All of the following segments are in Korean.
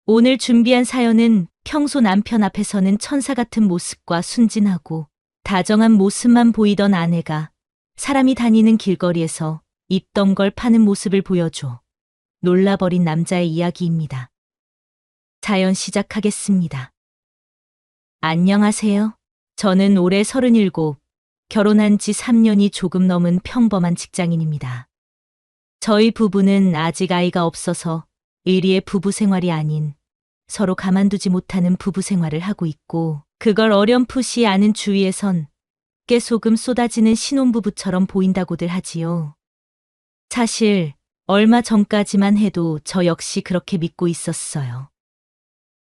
오늘 준비한 사연은 평소 남편 앞에서는 천사 같은 모습과 순진하고 다정한 모습만 보이던 아내가 사람이 다니는 길거리에서 입던 걸 파는 모습을 보여줘 놀라버린 남자의 이야기입니다. 사연 시작하겠습니다. 안녕하세요. 저는 올해 37, 결혼한 지 3년이 조금 넘은 평범한 직장인입니다. 저희 부부는 아직 아이가 없어서 의리의 부부 생활이 아닌 서로 가만두지 못하는 부부 생활을 하고 있고, 그걸 어렴풋이 아는 주위에선 깨소금 쏟아지는 신혼부부처럼 보인다고들 하지요. 사실 얼마 전까지만 해도 저 역시 그렇게 믿고 있었어요.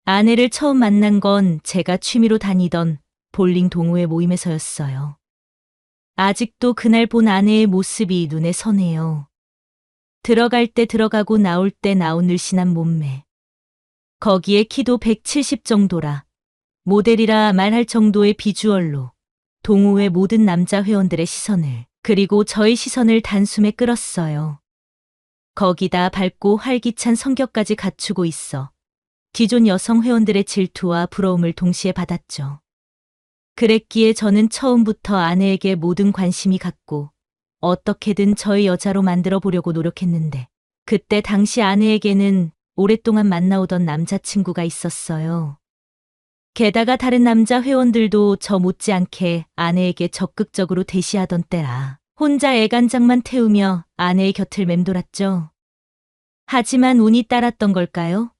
아내를 처음 만난 건 제가 취미로 다니던 볼링 동호회 모임에서였어요. 아직도 그날 본 아내의 모습이 눈에 선해요. 들어갈 때 들어가고 나올 때 나온 늘씬한 몸매. 거기에 키도 170 정도라 모델이라 말할 정도의 비주얼로 동호회 모든 남자 회원들의 시선을, 그리고 저의 시선을 단숨에 끌었어요. 거기다 밝고 활기찬 성격까지 갖추고 있어 기존 여성 회원들의 질투와 부러움을 동시에 받았죠. 그랬기에 저는 처음부터 아내에게 모든 관심이 갔고 어떻게든 저의 여자로 만들어 보려고 노력했는데, 그때 당시 아내에게는 오랫동안 만나오던 남자친구가 있었어요. 게다가 다른 남자 회원들도 저 못지않게 아내에게 적극적으로 대시하던 때라 혼자 애간장만 태우며 아내의 곁을 맴돌았죠. 하지만 운이 따랐던 걸까요?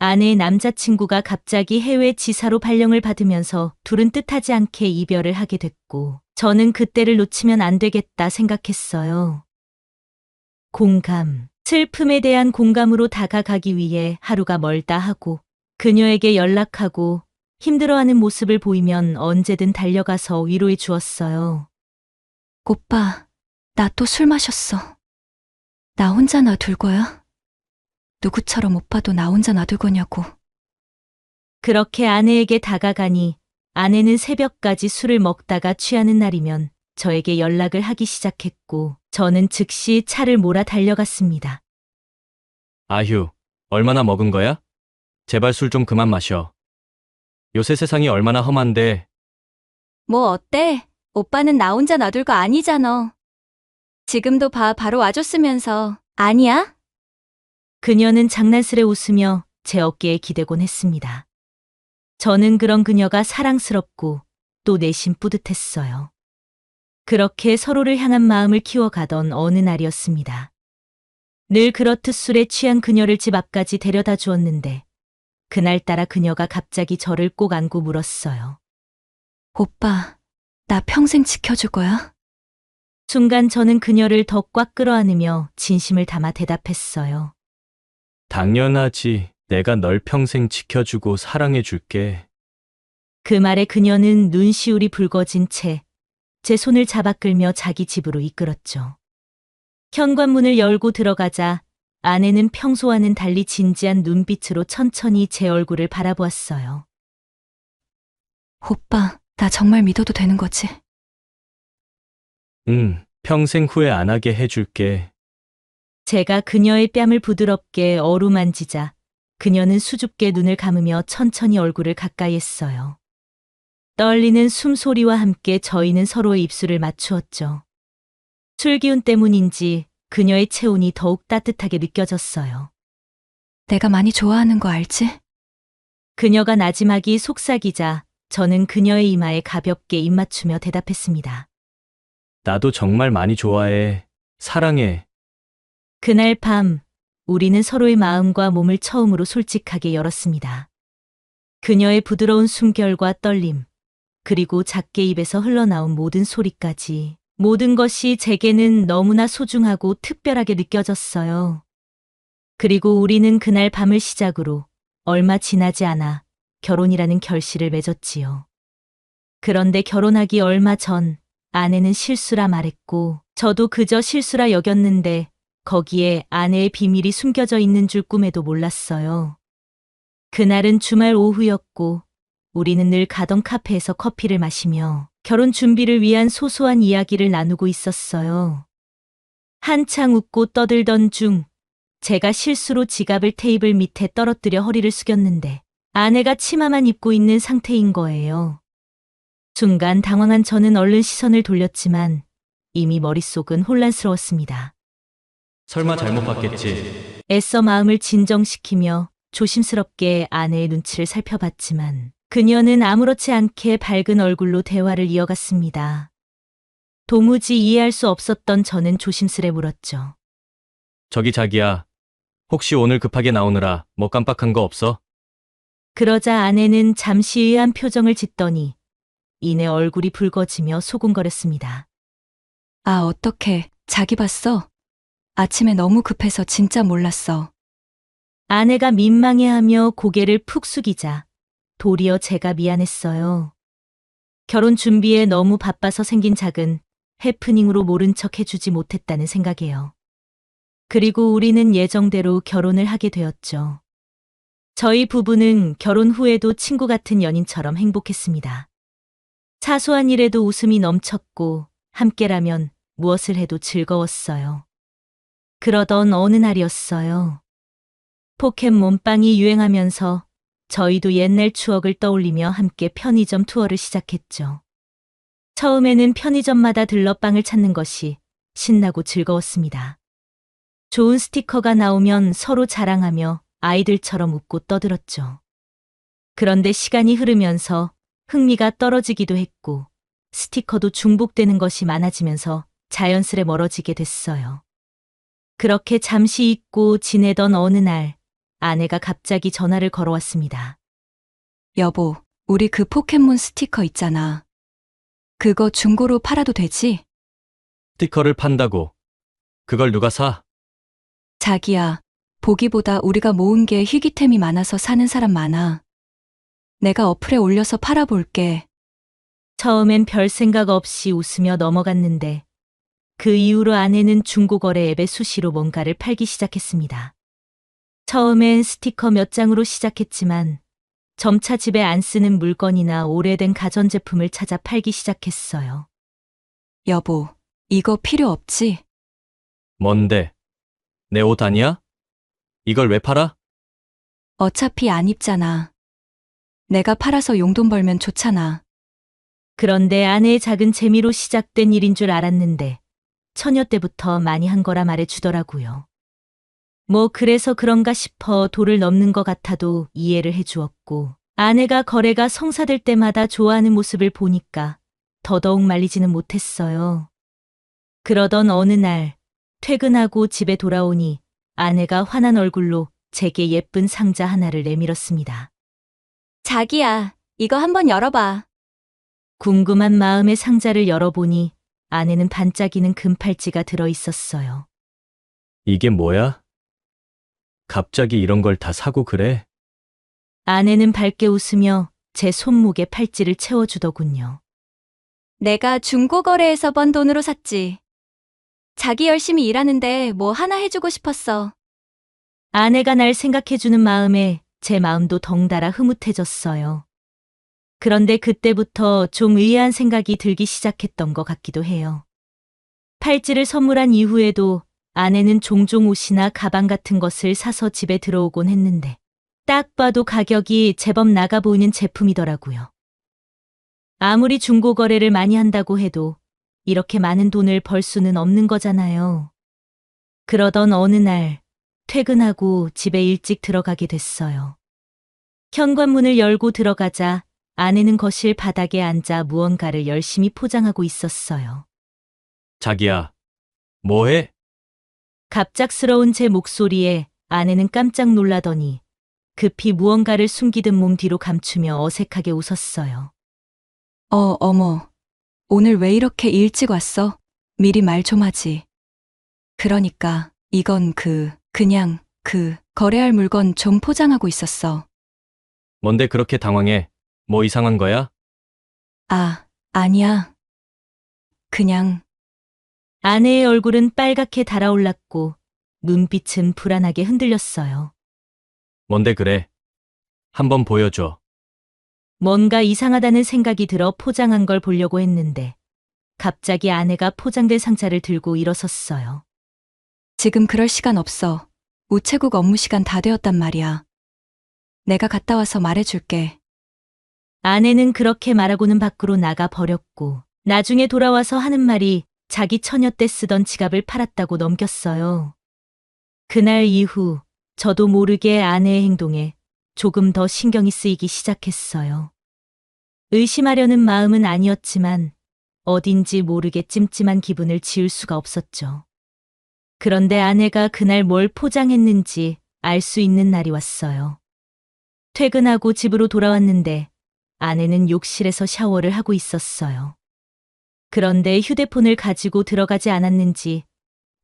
아내의 남자친구가 갑자기 해외 지사로 발령을 받으면서 둘은 뜻하지 않게 이별을 하게 됐고, 저는 그때를 놓치면 안 되겠다 생각했어요. 공감, 슬픔에 대한 공감으로 다가가기 위해 하루가 멀다 하고 그녀에게 연락하고 힘들어하는 모습을 보이면 언제든 달려가서 위로해 주었어요. 오빠, 나 또 술 마셨어. 나 혼자 놔둘 거야? 누구처럼 오빠도 나 혼자 놔둘 거냐고. 그렇게 아내에게 다가가니 아내는 새벽까지 술을 먹다가 취하는 날이면 저에게 연락을 하기 시작했고, 저는 즉시 차를 몰아 달려갔습니다. 아휴, 얼마나 먹은 거야? 제발 술 좀 그만 마셔. 요새 세상이 얼마나 험한데. 뭐 어때? 오빠는 나 혼자 놔둘 거 아니잖아. 지금도 바로 와줬으면서. 아니야? 그녀는 장난스레 웃으며 제 어깨에 기대곤 했습니다. 저는 그런 그녀가 사랑스럽고 또 내심 뿌듯했어요. 그렇게 서로를 향한 마음을 키워가던 어느 날이었습니다. 늘 그렇듯 술에 취한 그녀를 집 앞까지 데려다 주었는데, 그날따라 그녀가 갑자기 저를 꼭 안고 물었어요. 오빠, 나 평생 지켜줄 거야? 순간 저는 그녀를 더 꽉 끌어안으며 진심을 담아 대답했어요. 당연하지. 내가 널 평생 지켜주고 사랑해줄게. 그 말에 그녀는 눈시울이 붉어진 채 제 손을 잡아 끌며 자기 집으로 이끌었죠. 현관문을 열고 들어가자 아내는 평소와는 달리 진지한 눈빛으로 천천히 제 얼굴을 바라보았어요. 오빠, 나 정말 믿어도 되는 거지? 응, 평생 후회 안 하게 해줄게. 제가 그녀의 뺨을 부드럽게 어루만지자 그녀는 수줍게 눈을 감으며 천천히 얼굴을 가까이 했어요. 떨리는 숨소리와 함께 저희는 서로의 입술을 맞추었죠. 술기운 때문인지 그녀의 체온이 더욱 따뜻하게 느껴졌어요. 내가 많이 좋아하는 거 알지? 그녀가 나지막이 속삭이자 저는 그녀의 이마에 가볍게 입맞추며 대답했습니다. 나도 정말 많이 좋아해. 사랑해. 그날 밤 우리는 서로의 마음과 몸을 처음으로 솔직하게 열었습니다. 그녀의 부드러운 숨결과 떨림, 그리고 작게 입에서 흘러나온 모든 소리까지, 모든 것이 제게는 너무나 소중하고 특별하게 느껴졌어요. 그리고 우리는 그날 밤을 시작으로 얼마 지나지 않아 결혼이라는 결실을 맺었지요. 그런데 결혼하기 얼마 전 아내는 실수라 말했고, 저도 그저 실수라 여겼는데 거기에 아내의 비밀이 숨겨져 있는 줄 꿈에도 몰랐어요. 그날은 주말 오후였고 우리는 늘 가던 카페에서 커피를 마시며 결혼 준비를 위한 소소한 이야기를 나누고 있었어요. 한창 웃고 떠들던 중 제가 실수로 지갑을 테이블 밑에 떨어뜨려 허리를 숙였는데 아내가 치마만 입고 있는 상태인 거예요. 순간 당황한 저는 얼른 시선을 돌렸지만 이미 머릿속은 혼란스러웠습니다. 설마 잘못 봤겠지. 애써 마음을 진정시키며 조심스럽게 아내의 눈치를 살펴봤지만 그녀는 아무렇지 않게 밝은 얼굴로 대화를 이어갔습니다. 도무지 이해할 수 없었던 저는 조심스레 물었죠. 저기 자기야. 혹시 오늘 급하게 나오느라 뭐 깜빡한 거 없어? 그러자 아내는 잠시 의아한 표정을 짓더니 이내 얼굴이 붉어지며 소곤거렸습니다. 아, 어떡해. 자기 봤어? 아침에 너무 급해서 진짜 몰랐어. 아내가 민망해하며 고개를 푹 숙이자 도리어 제가 미안했어요. 결혼 준비에 너무 바빠서 생긴 작은 해프닝으로 모른 척 해주지 못했다는 생각이에요. 그리고 우리는 예정대로 결혼을 하게 되었죠. 저희 부부는 결혼 후에도 친구 같은 연인처럼 행복했습니다. 사소한 일에도 웃음이 넘쳤고 함께라면 무엇을 해도 즐거웠어요. 그러던 어느 날이었어요. 포켓몬빵이 유행하면서 저희도 옛날 추억을 떠올리며 함께 편의점 투어를 시작했죠. 처음에는 편의점마다 들러 빵을 찾는 것이 신나고 즐거웠습니다. 좋은 스티커가 나오면 서로 자랑하며 아이들처럼 웃고 떠들었죠. 그런데 시간이 흐르면서 흥미가 떨어지기도 했고 스티커도 중복되는 것이 많아지면서 자연스레 멀어지게 됐어요. 그렇게 잠시 잊고 지내던 어느 날 아내가 갑자기 전화를 걸어왔습니다. 여보, 우리 그 포켓몬 스티커 있잖아. 그거 중고로 팔아도 되지? 스티커를 판다고. 그걸 누가 사? 자기야, 보기보다 우리가 모은 게 희귀템이 많아서 사는 사람 많아. 내가 어플에 올려서 팔아볼게. 처음엔 별 생각 없이 웃으며 넘어갔는데 그 이후로 아내는 중고거래 앱에 수시로 뭔가를 팔기 시작했습니다. 처음엔 스티커 몇 장으로 시작했지만 점차 집에 안 쓰는 물건이나 오래된 가전제품을 찾아 팔기 시작했어요. 여보, 이거 필요 없지? 뭔데? 내 옷 아니야? 이걸 왜 팔아? 어차피 안 입잖아. 내가 팔아서 용돈 벌면 좋잖아. 그런데 아내의 작은 재미로 시작된 일인 줄 알았는데 처녀 때부터 많이 한 거라 말해주더라고요. 뭐 그래서 그런가 싶어 도를 넘는 것 같아도 이해를 해주었고 아내가 거래가 성사될 때마다 좋아하는 모습을 보니까 더더욱 말리지는 못했어요. 그러던 어느 날 퇴근하고 집에 돌아오니 아내가 화난 얼굴로 제게 예쁜 상자 하나를 내밀었습니다. 자기야, 이거 한번 열어봐. 궁금한 마음에 상자를 열어보니 안에는 반짝이는 금팔찌가 들어있었어요. 이게 뭐야? 갑자기 이런 걸 다 사고 그래? 아내는 밝게 웃으며 제 손목에 팔찌를 채워주더군요. 내가 중고거래에서 번 돈으로 샀지. 자기 열심히 일하는데 뭐 하나 해주고 싶었어. 아내가 날 생각해주는 마음에 제 마음도 덩달아 흐뭇해졌어요. 그런데 그때부터 좀 의아한 생각이 들기 시작했던 것 같기도 해요. 팔찌를 선물한 이후에도 아내는 종종 옷이나 가방 같은 것을 사서 집에 들어오곤 했는데 딱 봐도 가격이 제법 나가 보이는 제품이더라고요. 아무리 중고 거래를 많이 한다고 해도 이렇게 많은 돈을 벌 수는 없는 거잖아요. 그러던 어느 날 퇴근하고 집에 일찍 들어가게 됐어요. 현관문을 열고 들어가자 아내는 거실 바닥에 앉아 무언가를 열심히 포장하고 있었어요. 자기야, 뭐해? 갑작스러운 제 목소리에 아내는 깜짝 놀라더니 급히 무언가를 숨기듯 몸 뒤로 감추며 어색하게 웃었어요. 어머. 오늘 왜 이렇게 일찍 왔어? 미리 말 좀 하지. 그러니까 이건 그냥 거래할 물건 좀 포장하고 있었어. 뭔데 그렇게 당황해? 뭐 이상한 거야? 아, 아니야. 그냥 아내의 얼굴은 빨갛게 달아올랐고 눈빛은 불안하게 흔들렸어요. 뭔데 그래? 한번 보여줘. 뭔가 이상하다는 생각이 들어 포장한 걸 보려고 했는데 갑자기 아내가 포장된 상자를 들고 일어섰어요. 지금 그럴 시간 없어. 우체국 업무 시간 다 되었단 말이야. 내가 갔다 와서 말해줄게. 아내는 그렇게 말하고는 밖으로 나가 버렸고, 나중에 돌아와서 하는 말이 자기 처녀 때 쓰던 지갑을 팔았다고 넘겼어요. 그날 이후 저도 모르게 아내의 행동에 조금 더 신경이 쓰이기 시작했어요. 의심하려는 마음은 아니었지만 어딘지 모르게 찜찜한 기분을 지울 수가 없었죠. 그런데 아내가 그날 뭘 포장했는지 알 수 있는 날이 왔어요. 퇴근하고 집으로 돌아왔는데 아내는 욕실에서 샤워를 하고 있었어요. 그런데 휴대폰을 가지고 들어가지 않았는지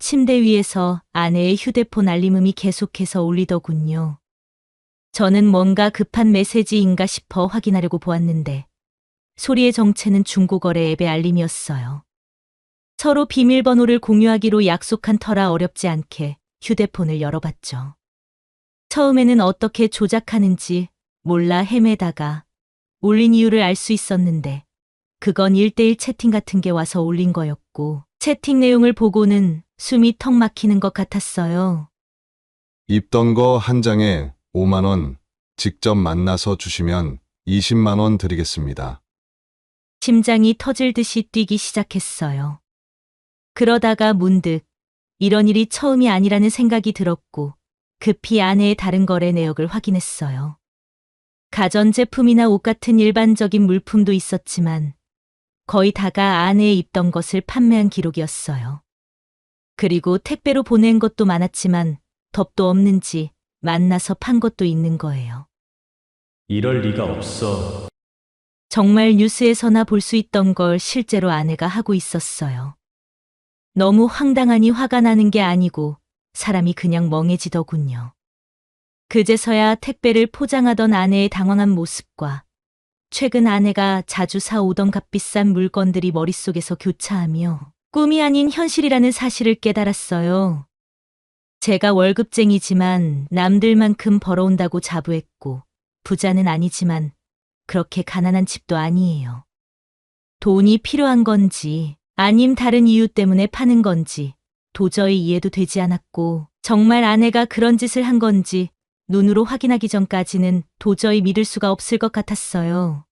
침대 위에서 아내의 휴대폰 알림음이 계속해서 울리더군요. 저는 뭔가 급한 메시지인가 싶어 확인하려고 보았는데 소리의 정체는 중고거래 앱의 알림이었어요. 서로 비밀번호를 공유하기로 약속한 터라 어렵지 않게 휴대폰을 열어봤죠. 처음에는 어떻게 조작하는지 몰라 헤매다가 울린 이유를 알 수 있었는데 그건 1대1 채팅 같은 게 와서 올린 거였고 채팅 내용을 보고는 숨이 턱 막히는 것 같았어요. 입던 거 한 장에 5만 원, 직접 만나서 주시면 20만 원 드리겠습니다. 심장이 터질 듯이 뛰기 시작했어요. 그러다가 문득 이런 일이 처음이 아니라는 생각이 들었고 급히 아내의 다른 거래 내역을 확인했어요. 가전제품이나 옷 같은 일반적인 물품도 있었지만 거의 다가 아내의 입던 것을 판매한 기록이었어요. 그리고 택배로 보낸 것도 많았지만 덥도 없는지 만나서 판 것도 있는 거예요. 이럴 리가 없어. 정말 뉴스에서나 볼 수 있던 걸 실제로 아내가 하고 있었어요. 너무 황당하니 화가 나는 게 아니고 사람이 그냥 멍해지더군요. 그제서야 택배를 포장하던 아내의 당황한 모습과 최근 아내가 자주 사오던 값비싼 물건들이 머릿속에서 교차하며 꿈이 아닌 현실이라는 사실을 깨달았어요. 제가 월급쟁이지만 남들만큼 벌어온다고 자부했고 부자는 아니지만 그렇게 가난한 집도 아니에요. 돈이 필요한 건지 아님 다른 이유 때문에 파는 건지 도저히 이해도 되지 않았고 정말 아내가 그런 짓을 한 건지 눈으로 확인하기 전까지는 도저히 믿을 수가 없을 것 같았어요.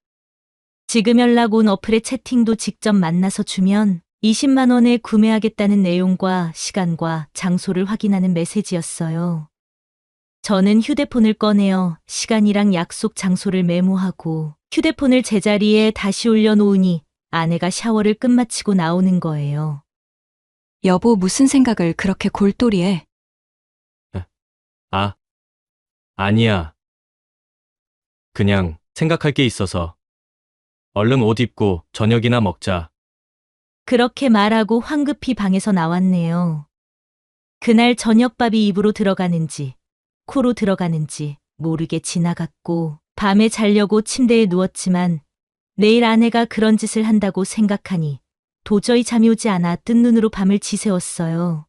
지금 연락 온 어플의 채팅도 직접 만나서 주면 20만 원에 구매하겠다는 내용과 시간과 장소를 확인하는 메시지였어요. 저는 휴대폰을 꺼내어 시간이랑 약속 장소를 메모하고 휴대폰을 제자리에 다시 올려놓으니 아내가 샤워를 끝마치고 나오는 거예요. 여보, 무슨 생각을 그렇게 골똘히해? 아니야. 그냥 생각할 게 있어서. 얼른 옷 입고 저녁이나 먹자. 그렇게 말하고 황급히 방에서 나왔네요. 그날 저녁밥이 입으로 들어가는지 코로 들어가는지 모르게 지나갔고 밤에 자려고 침대에 누웠지만 내일 아내가 그런 짓을 한다고 생각하니 도저히 잠이 오지 않아 뜬 눈으로 밤을 지새웠어요.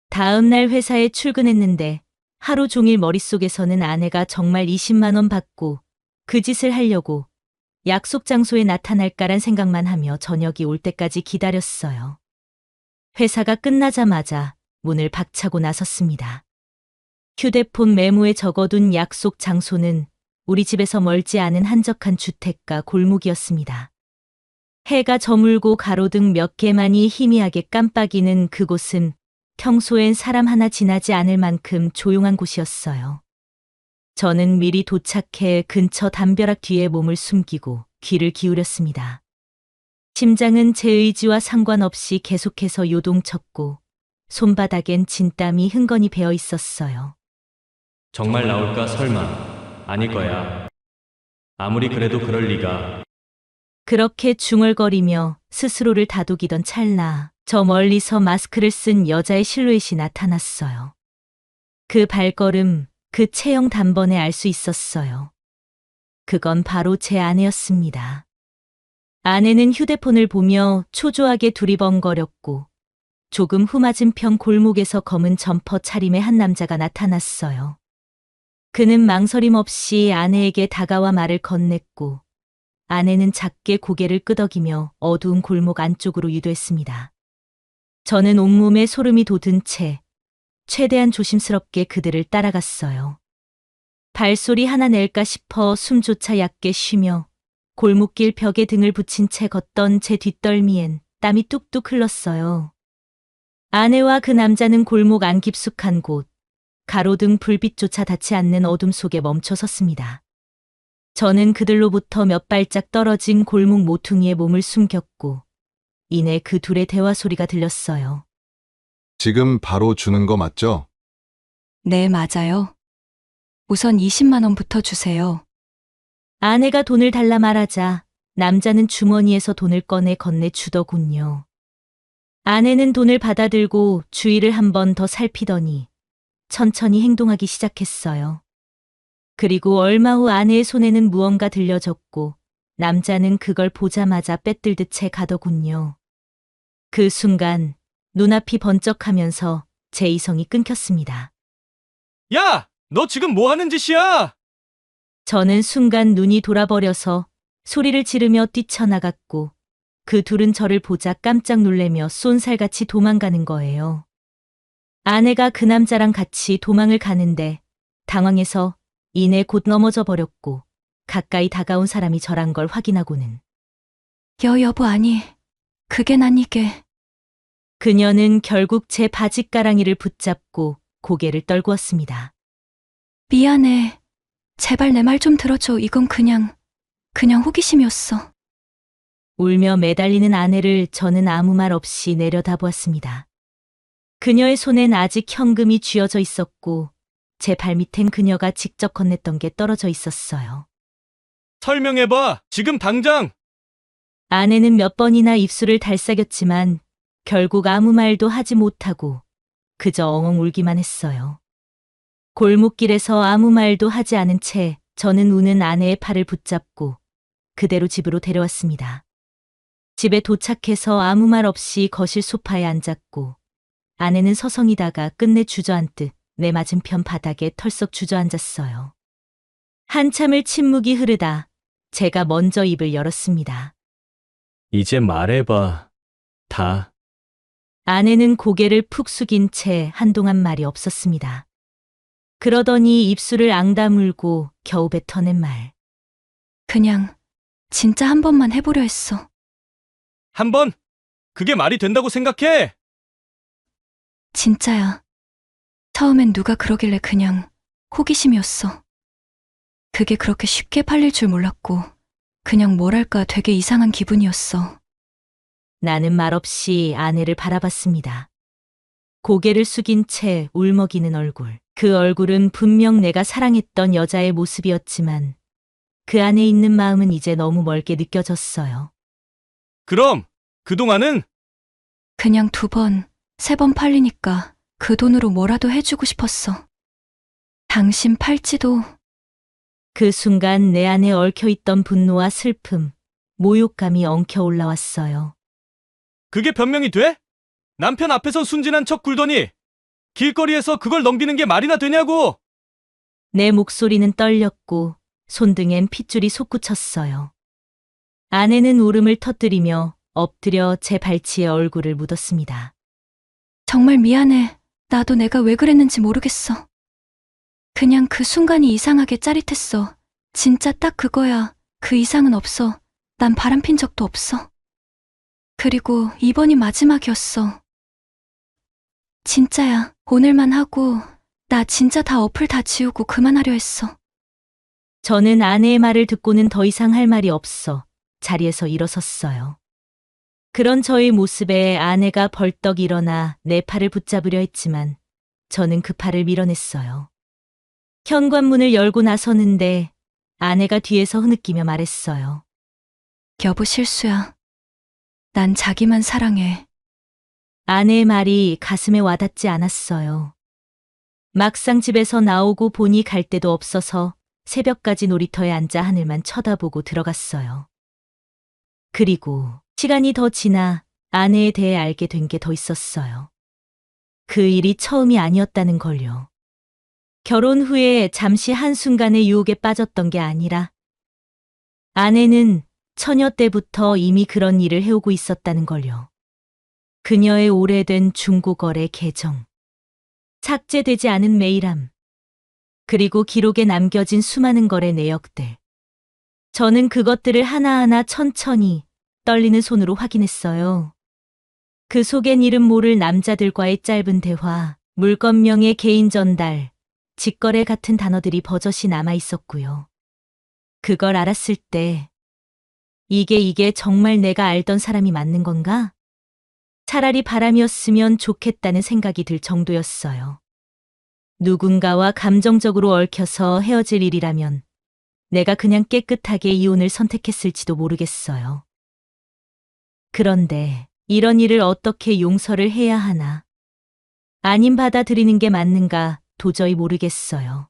다음 날 회사에 출근했는데 하루 종일 머릿속에서는 아내가 정말 20만 원 받고 그 짓을 하려고 약속 장소에 나타날까란 생각만 하며 저녁이 올 때까지 기다렸어요. 회사가 끝나자마자 문을 박차고 나섰습니다. 휴대폰 메모에 적어둔 약속 장소는 우리 집에서 멀지 않은 한적한 주택가 골목이었습니다. 해가 저물고 가로등 몇 개만이 희미하게 깜빡이는 그곳은 평소엔 사람 하나 지나지 않을 만큼 조용한 곳이었어요. 저는 미리 도착해 근처 담벼락 뒤에 몸을 숨기고 귀를 기울였습니다. 심장은 제 의지와 상관없이 계속해서 요동쳤고 손바닥엔 진땀이 흥건히 배어 있었어요. 정말 나올까 설마. 아닐 거야. 아무리 그래도 그럴 리가. 그렇게 중얼거리며 스스로를 다독이던 찰나 저 멀리서 마스크를 쓴 여자의 실루엣이 나타났어요. 그 발걸음, 그 체형 단번에 알 수 있었어요. 그건 바로 제 아내였습니다. 아내는 휴대폰을 보며 초조하게 두리번거렸고 조금 후 맞은편 골목에서 검은 점퍼 차림의 한 남자가 나타났어요. 그는 망설임 없이 아내에게 다가와 말을 건넸고 아내는 작게 고개를 끄덕이며 어두운 골목 안쪽으로 유도했습니다. 저는 온몸에 소름이 돋은 채 최대한 조심스럽게 그들을 따라갔어요. 발소리 하나 낼까 싶어 숨조차 얕게 쉬며 골목길 벽에 등을 붙인 채 걷던 제 뒷덜미엔 땀이 뚝뚝 흘렀어요. 아내와 그 남자는 골목 안 깊숙한 곳, 가로등 불빛조차 닿지 않는 어둠 속에 멈춰 섰습니다. 저는 그들로부터 몇 발짝 떨어진 골목 모퉁이에 몸을 숨겼고, 이내 그 둘의 대화 소리가 들렸어요. 지금 바로 주는 거 맞죠? 네, 맞아요. 우선 20만 원부터 주세요. 아내가 돈을 달라 말하자 남자는 주머니에서 돈을 꺼내 건네주더군요. 아내는 돈을 받아들고 주위를 한 번 더 살피더니 천천히 행동하기 시작했어요. 그리고 얼마 후 아내의 손에는 무언가 들려졌고 남자는 그걸 보자마자 빼들듯 채 가더군요. 그 순간 눈앞이 번쩍하면서 제 이성이 끊겼습니다. 야! 너 지금 뭐 하는 짓이야? 저는 순간 눈이 돌아버려서 소리를 지르며 뛰쳐나갔고 그 둘은 저를 보자 깜짝 놀래며 쏜살같이 도망가는 거예요. 아내가 그 남자랑 같이 도망을 가는데 당황해서 이내 곧 넘어져 버렸고 가까이 다가온 사람이 저란 걸 확인하고는 여보, 아니. 그게 난 이게. 그녀는 결국 제 바짓가랑이를 붙잡고 고개를 떨구었습니다. 미안해. 제발 내 말 좀 들어줘. 이건 그냥 호기심이었어. 울며 매달리는 아내를 저는 아무 말 없이 내려다보았습니다. 그녀의 손엔 아직 현금이 쥐어져 있었고 제 발밑엔 그녀가 직접 건넸던 게 떨어져 있었어요. 설명해봐. 지금 당장. 아내는 몇 번이나 입술을 달싹였지만 결국 아무 말도 하지 못하고 그저 엉엉 울기만 했어요. 골목길에서 아무 말도 하지 않은 채 저는 우는 아내의 팔을 붙잡고 그대로 집으로 데려왔습니다. 집에 도착해서 아무 말 없이 거실 소파에 앉았고 아내는 서성이다가 끝내 주저앉듯 내 맞은편 바닥에 털썩 주저앉았어요. 한참을 침묵이 흐르다 제가 먼저 입을 열었습니다. 이제 말해봐. 다. 아내는 고개를 푹 숙인 채 한동안 말이 없었습니다. 그러더니 입술을 앙다물고 겨우 뱉어낸 말. 그냥 진짜 한 번만 해보려 했어. 한 번? 그게 말이 된다고 생각해? 진짜야. 처음엔 누가 그러길래 그냥 호기심이었어. 그게 그렇게 쉽게 팔릴 줄 몰랐고 그냥 뭐랄까 되게 이상한 기분이었어. 나는 말없이 아내를 바라봤습니다. 고개를 숙인 채 울먹이는 얼굴. 그 얼굴은 분명 내가 사랑했던 여자의 모습이었지만 그 안에 있는 마음은 이제 너무 멀게 느껴졌어요. 그럼 그동안은? 그냥 2번, 3번 팔리니까 그 돈으로 뭐라도 해주고 싶었어. 당신 팔찌도. 그 순간 내 안에 얽혀있던 분노와 슬픔, 모욕감이 엉켜 올라왔어요. 그게 변명이 돼? 남편 앞에선 순진한 척 굴더니 길거리에서 그걸 넘기는 게 말이나 되냐고! 내 목소리는 떨렸고 손등엔 핏줄이 솟구쳤어요. 아내는 울음을 터뜨리며 엎드려 제 발치에 얼굴을 묻었습니다. 정말 미안해. 나도 내가 왜 그랬는지 모르겠어. 그냥 그 순간이 이상하게 짜릿했어. 진짜 딱 그거야. 그 이상은 없어. 난 바람핀 적도 없어. 그리고 이번이 마지막이었어. 진짜야. 오늘만 하고 나 진짜 다 어플 다 지우고 그만하려 했어. 저는 아내의 말을 듣고는 더 이상 할 말이 없어 자리에서 일어섰어요. 그런 저의 모습에 아내가 벌떡 일어나 내 팔을 붙잡으려 했지만 저는 그 팔을 밀어냈어요. 현관문을 열고 나서는데 아내가 뒤에서 흐느끼며 말했어요. 여보, 실수야. 난 자기만 사랑해. 아내의 말이 가슴에 와닿지 않았어요. 막상 집에서 나오고 보니 갈 데도 없어서 새벽까지 놀이터에 앉아 하늘만 쳐다보고 들어갔어요. 그리고 시간이 더 지나 아내에 대해 알게 된 게 더 있었어요. 그 일이 처음이 아니었다는 걸요. 결혼 후에 잠시 한순간의 유혹에 빠졌던 게 아니라 아내는 처녀 때부터 이미 그런 일을 해오고 있었다는 걸요. 그녀의 오래된 중고거래 계정. 삭제되지 않은 메일함, 그리고 기록에 남겨진 수많은 거래 내역들. 저는 그것들을 하나하나 천천히 떨리는 손으로 확인했어요. 그 속엔 이름 모를 남자들과의 짧은 대화, 물건명의 개인 전달, 직거래 같은 단어들이 버젓이 남아 있었고요. 그걸 알았을 때 이게 정말 내가 알던 사람이 맞는 건가? 차라리 바람이었으면 좋겠다는 생각이 들 정도였어요. 누군가와 감정적으로 얽혀서 헤어질 일이라면 내가 그냥 깨끗하게 이혼을 선택했을지도 모르겠어요. 그런데 이런 일을 어떻게 용서를 해야 하나? 아님 받아들이는 게 맞는가 도저히 모르겠어요.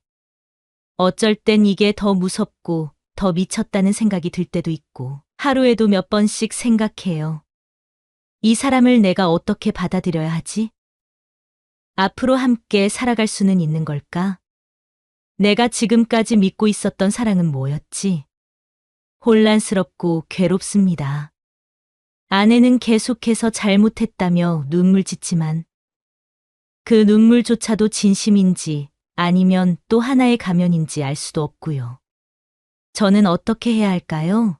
어쩔 땐 이게 더 무섭고 더 미쳤다는 생각이 들 때도 있고 하루에도 몇 번씩 생각해요. 이 사람을 내가 어떻게 받아들여야 하지? 앞으로 함께 살아갈 수는 있는 걸까? 내가 지금까지 믿고 있었던 사랑은 뭐였지? 혼란스럽고 괴롭습니다. 아내는 계속해서 잘못했다며 눈물 짓지만 그 눈물조차도 진심인지 아니면 또 하나의 가면인지 알 수도 없고요. 저는 어떻게 해야 할까요?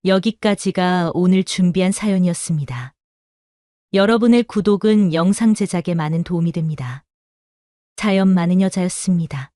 여기까지가 오늘 준비한 사연이었습니다. 여러분의 구독은 영상 제작에 많은 도움이 됩니다. 자연 많은 여자였습니다.